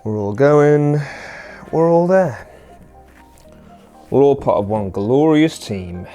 We're all going, we're all there. We're all part of one glorious team.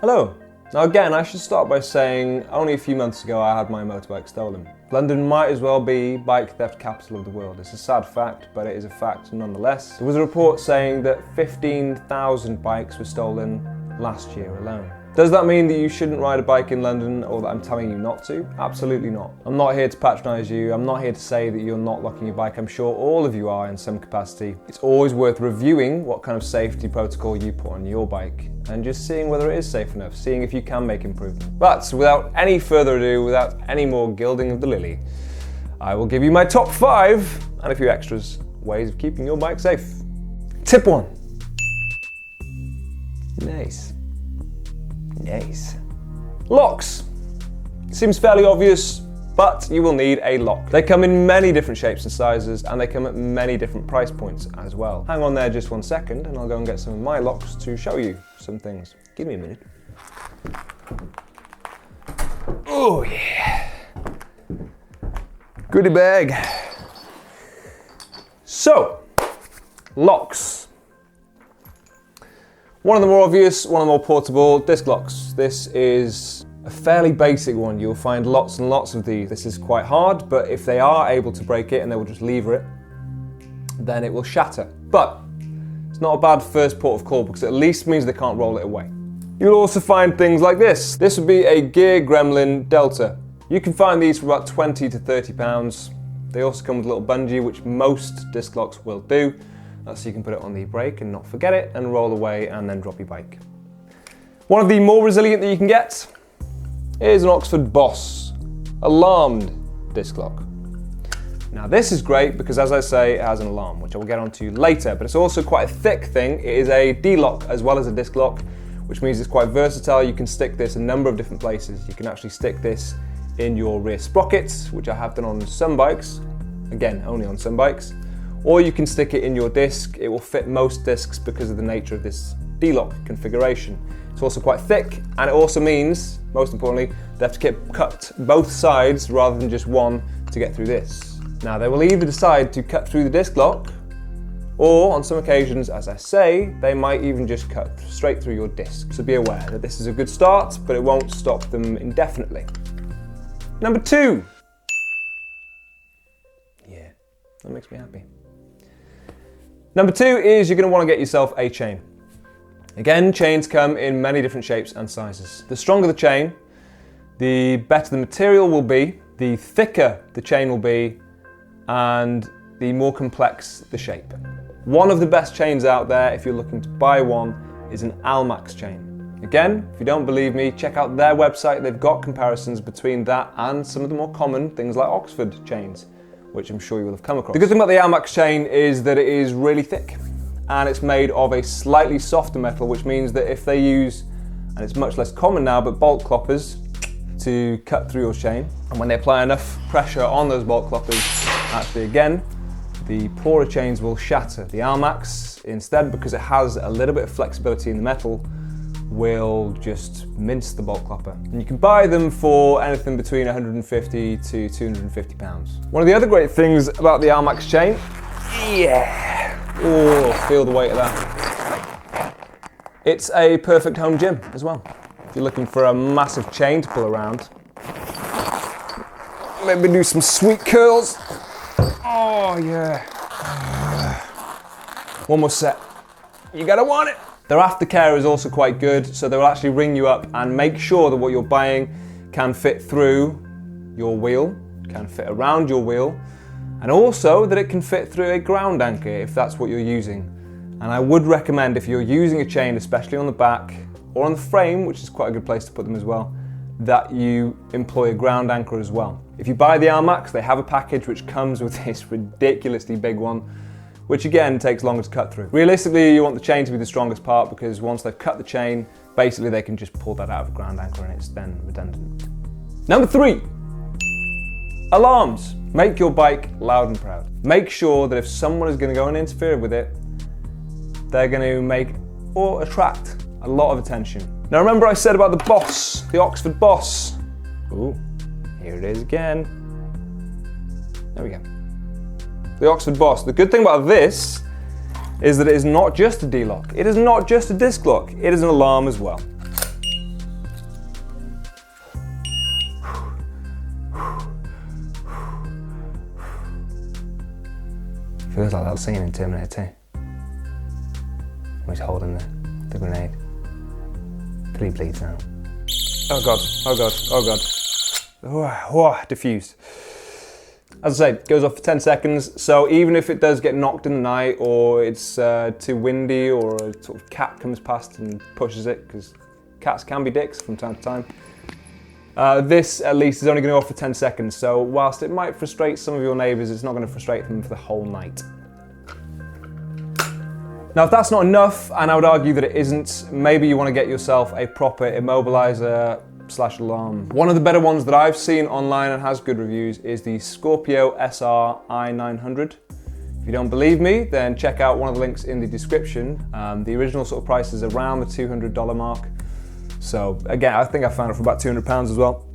Hello. Now again, I should start by saying only a few months ago I had my motorbike stolen. London might as well be bike theft capital of the world. It's a sad fact, but it is a fact nonetheless. There was a report saying that 15,000 bikes were stolen last year alone. Does that mean that you shouldn't ride a bike in London, or that I'm telling you not to? Absolutely not. I'm not here to patronise you. I'm not here to say that you're not locking your bike. I'm sure all of you are in some capacity. It's always worth reviewing what kind of safety protocol you put on your bike and just seeing whether it is safe enough, seeing if you can make improvement. But without any further ado, without any more gilding of the lily, I will give you my top 5 and a few extras ways of keeping your bike safe. Tip 1. Nice. Locks. Seems fairly obvious, but you will need a lock. They come in many different shapes and sizes, and they come at many different price points as well. Hang on there just 1 second, and I'll go and get some of my locks to show you some things. Give me a minute. Oh yeah. Goodie bag. So, locks. One of the more obvious, one of the more portable, disc locks. This is a fairly basic one. You'll find lots and lots of these. This is quite hard, but if they are able to break it and they will just lever it, then it will shatter. But it's not a bad first port of call because it at least means they can't roll it away. You'll also find things like this. This would be a Gear Gremlin Delta. You can find these for about 20 to 30 pounds. They also come with a little bungee, which most disc locks will do. So you can put it on the brake and not forget it and roll away and then drop your bike. One of the more resilient that you can get is an Oxford Boss alarmed disc lock. Now this is great because, as I say, it has an alarm, which I will get onto later, but it's also quite a thick thing. It is a D-lock as well as a disc lock, which means it's quite versatile. You can stick this in a number of different places. You can actually stick this in your rear sprockets, which I have done on some bikes, again, only on some bikes. Or you can stick it in your disc. It will fit most discs because of the nature of this D-lock configuration. It's also quite thick, and it also means, most importantly, they have to cut both sides rather than just one to get through this. Now they will either decide to cut through the disc lock, or on some occasions, as I say, they might even just cut straight through your disc. So be aware that this is a good start, but it won't stop them indefinitely. Number 2. Yeah, that makes me happy. Number 2 is you're going to want to get yourself a chain. Again, chains come in many different shapes and sizes. The stronger the chain, the better the material will be, the thicker the chain will be, and the more complex the shape. One of the best chains out there, if you're looking to buy one, is an Almax chain. Again, if you don't believe me, check out their website. They've got comparisons between that and some of the more common things like Oxford chains, which I'm sure you will have come across. The good thing about the Almax chain is that it is really thick, and it's made of a slightly softer metal, which means that if they use, and it's much less common now, but bolt cloppers to cut through your chain, and when they apply enough pressure on those bolt cloppers, actually again, the poorer chains will shatter. The Almax, instead, because it has a little bit of flexibility in the metal, will just mince the bolt clopper. And you can buy them for anything between 150 to 250 pounds. One of the other great things about the Almax chain, yeah, oh, feel the weight of that. It's a perfect home gym as well. If you're looking for a massive chain to pull around, maybe do some sweet curls. Oh yeah. One more set. You gotta want it. Their aftercare is also quite good, so they will actually ring you up and make sure that what you're buying can fit through your wheel, can fit around your wheel, and also that it can fit through a ground anchor if that's what you're using. And I would recommend, if you're using a chain, especially on the back or on the frame, which is quite a good place to put them as well, that you employ a ground anchor as well. If you buy the Almax, they have a package which comes with this ridiculously big one, which again takes longer to cut through. Realistically, you want the chain to be the strongest part, because once they've cut the chain, basically they can just pull that out of a ground anchor and it's then redundant. Number 3, alarms. Make your bike loud and proud. Make sure that if someone is going to go and interfere with it, they're going to make or attract a lot of attention. Now remember I said about the Boss, the Oxford Boss. Ooh, here it is again. There we go. the Oxford Boss. The good thing about this is that it is not just a D-lock. It is not just a disc lock. It is an alarm as well. Feels like that scene in Terminator 2. When he's holding the grenade. Till he bleeds out. Oh God, oh God, oh God. Oh, diffused. As I say, it goes off for 10 seconds, so even if it does get knocked in the night, or it's too windy, or a sort of cat comes past and pushes it, because cats can be dicks from time to time, this at least is only going to go off for 10 seconds, so whilst it might frustrate some of your neighbours, it's not going to frustrate them for the whole night. Now, if that's not enough, and I would argue that it isn't, maybe you want to get yourself a proper immobilizer / alarm. One of the better ones that I've seen online and has good reviews is the Scorpio SR i900. If you don't believe me, then check out one of the links in the description. The original sort of price is around the $200 mark. So again, I think I found it for about £200 as well.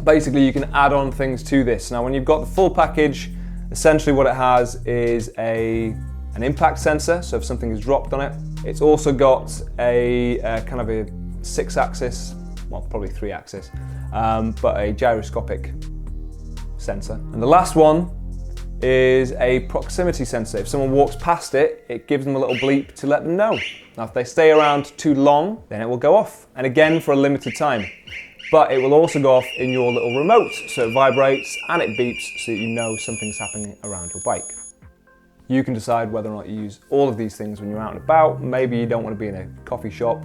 Basically, you can add on things to this. Now, when you've got the full package, essentially what it has is an impact sensor, so if something is dropped on it. It's also got a kind of a 6-axis, well, probably 3-axis, but a gyroscopic sensor. And the last one is a proximity sensor. If someone walks past it, it gives them a little bleep to let them know. Now, if they stay around too long, then it will go off. And again, for a limited time. But it will also go off in your little remote, so it vibrates and it beeps so that you know something's happening around your bike. You can decide whether or not you use all of these things when you're out and about. Maybe you don't want to be in a coffee shop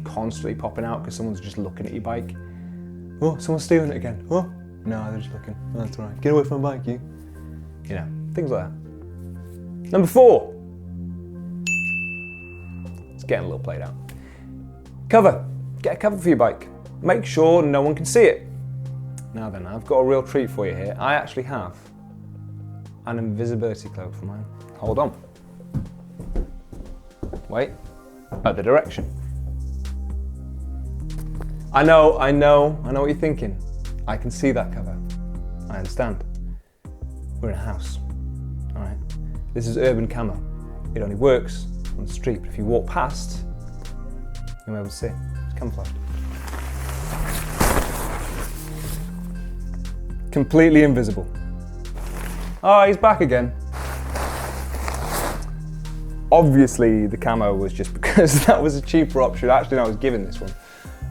constantly popping out because someone's just looking at your bike. Oh, someone's stealing it again. Oh, no, they're just looking. Oh, that's all right. Get away from my bike, you. You know, things like that. Number 4. It's getting a little played out. Cover. Get a cover for your bike. Make sure no one can see it. Now then, I've got a real treat for you here. I actually have an invisibility cloak for mine. Hold on. Wait. Other direction. I know what you're thinking. I can see that cover. I understand. We're in a house. All right. This is urban camo. It only works on the street, but if you walk past, you'll be able to see it. It's camouflaged. Completely invisible. Oh, he's back again. Obviously, the camo was just because that was a cheaper option. Actually, no, I was given this one,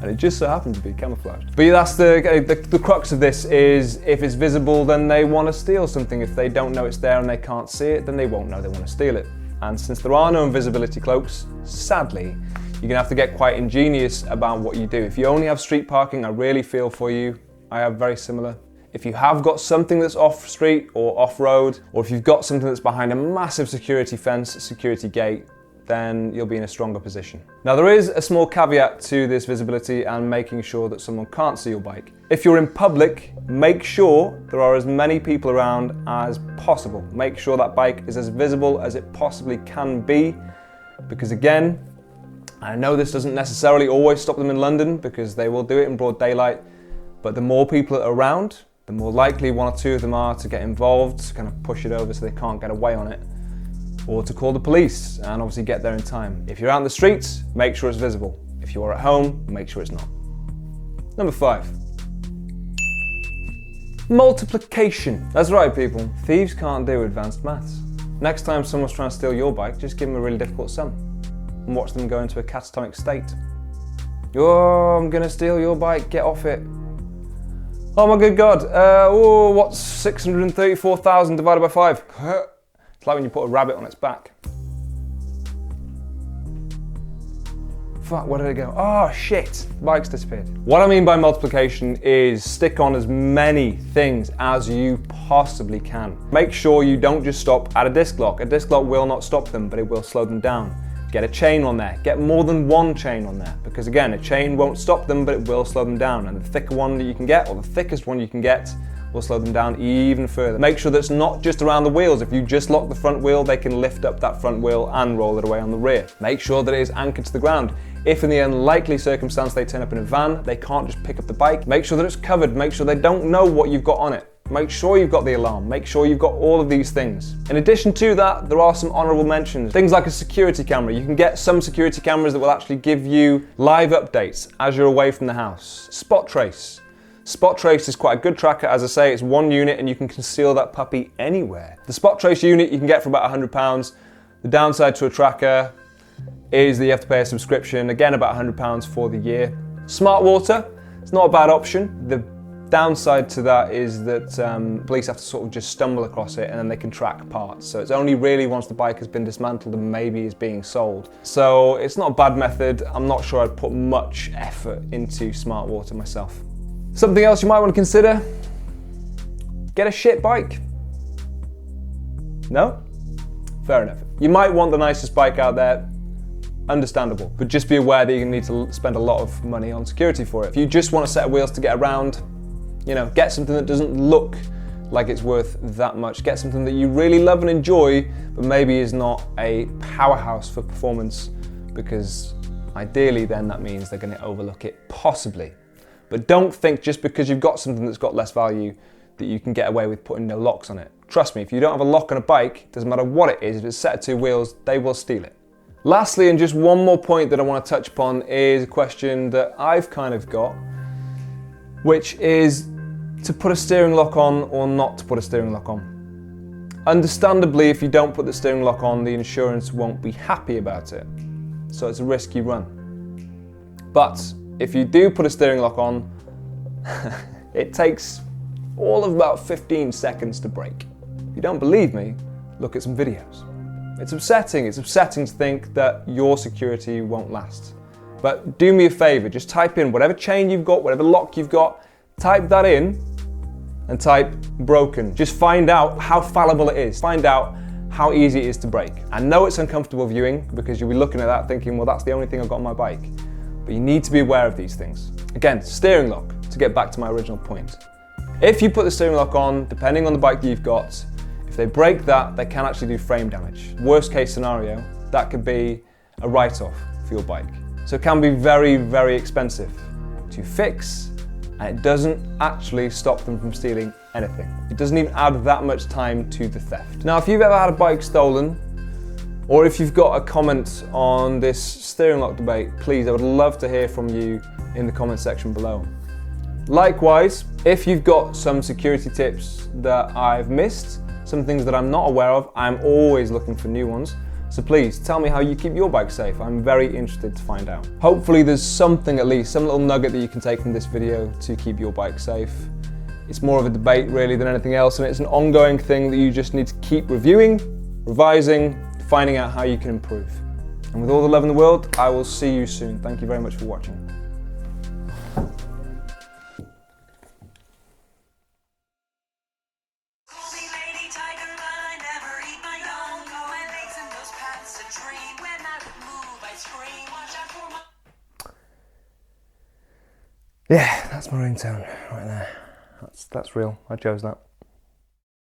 and it just so happened to be camouflaged. But yeah, that's the crux of this is if it's visible, then they want to steal something. If they don't know it's there and they can't see it, then they won't know they want to steal it. And since there are no invisibility cloaks, sadly, you're gonna have to get quite ingenious about what you do. If you only have street parking, I really feel for you. I have very similar. If you have got something that's off street or off road, or if you've got something that's behind a massive security fence, security gate, then you'll be in a stronger position. Now, there is a small caveat to this visibility and making sure that someone can't see your bike. If you're in public, make sure there are as many people around as possible. Make sure that bike is as visible as it possibly can be, because again, I know this doesn't necessarily always stop them in London because they will do it in broad daylight, but the more people are around, the more likely one or two of them are to get involved, to kind of push it over so they can't get away on it, or to call the police and obviously get there in time. If you're out in the streets, make sure it's visible. If you're at home, make sure it's not. Number 5. Multiplication. That's right, people. Thieves can't do advanced maths. Next time someone's trying to steal your bike, just give them a really difficult sum and watch them go into a catatonic state. Oh, I'm gonna steal your bike, get off it. Oh my good God, what's 634,000 divided by 5? It's like when you put a rabbit on its back. Fuck, where did it go? Oh shit, the bike's disappeared. What I mean by multiplication is stick on as many things as you possibly can. Make sure you don't just stop at a disc lock. A disc lock will not stop them, but it will slow them down. Get a chain on there, get more than one chain on there, because again, a chain won't stop them, but it will slow them down. And the thicker one that you can get, or the thickest one you can get, will slow them down even further. Make sure that it's not just around the wheels. If you just lock the front wheel, they can lift up that front wheel and roll it away on the rear. Make sure that it is anchored to the ground. If in the unlikely circumstance they turn up in a van, they can't just pick up the bike. Make sure that it's covered, make sure they don't know what you've got on it. Make sure you've got the alarm, make sure you've got all of these things. In addition to that, there are some honorable mentions. Things like a security camera. You can get some security cameras that will actually give you live updates as you're away from the house. Spot trace. Spot trace is quite a good tracker. As I say, it's one unit and you can conceal that puppy anywhere. The spot trace unit you can get for about £100. The downside to a tracker is that you have to pay a subscription, again about £100 for the year. Smart water, it's not a bad option. The downside to that is that police have to sort of just stumble across it and then they can track parts. So it's only really once the bike has been dismantled and maybe is being sold. So it's not a bad method. I'm not sure I'd put much effort into smart water myself. Something else you might want to consider, get a shit bike. No? Fair enough. You might want the nicest bike out there, understandable, but just be aware that you're gonna need to spend a lot of money on security for it. If you just want a set of wheels to get around, you know, get something that doesn't look like it's worth that much. Get something that you really love and enjoy, but maybe is not a powerhouse for performance, because ideally then that means they're gonna overlook it, possibly. But don't think just because you've got something that's got less value that you can get away with putting no locks on it. Trust me, if you don't have a lock on a bike, doesn't matter what it is, if it's a set of two wheels, they will steal it. Lastly, and just one more point that I want to touch upon, is a question that I've kind of got, which is to put a steering lock on or not to put a steering lock on. Understandably, if you don't put the steering lock on, the insurance won't be happy about it. So it's a risk you run. But if you do put a steering lock on, it takes all of about 15 seconds to break. If you don't believe me, look at some videos. It's upsetting to think that your security won't last. But do me a favor, just type in whatever chain you've got, whatever lock you've got, type that in and type broken. Just find out how fallible it is. Find out how easy it is to break. I know it's uncomfortable viewing because you'll be looking at that thinking, well, that's the only thing I've got on my bike. But you need to be aware of these things. Again, steering lock, to get back to my original point. If you put the steering lock on, depending on the bike that you've got, if they break that, they can actually do frame damage. Worst case scenario, that could be a write-off for your bike. So it can be very, very expensive to fix, and it doesn't actually stop them from stealing anything. It doesn't even add that much time to the theft. Now, if you've ever had a bike stolen, or if you've got a comment on this steering lock debate, please, I would love to hear from you in the comment section below. Likewise, if you've got some security tips that I've missed, some things that I'm not aware of, I'm always looking for new ones. So please tell me how you keep your bike safe. I'm very interested to find out. Hopefully there's something, at least some little nugget that you can take from this video to keep your bike safe. It's more of a debate really than anything else, and it's an ongoing thing that you just need to keep reviewing, revising, finding out how you can improve. And with all the love in the world, I will see you soon. Thank you very much for watching. Yeah, that's my ringtone right there. That's real. I chose that.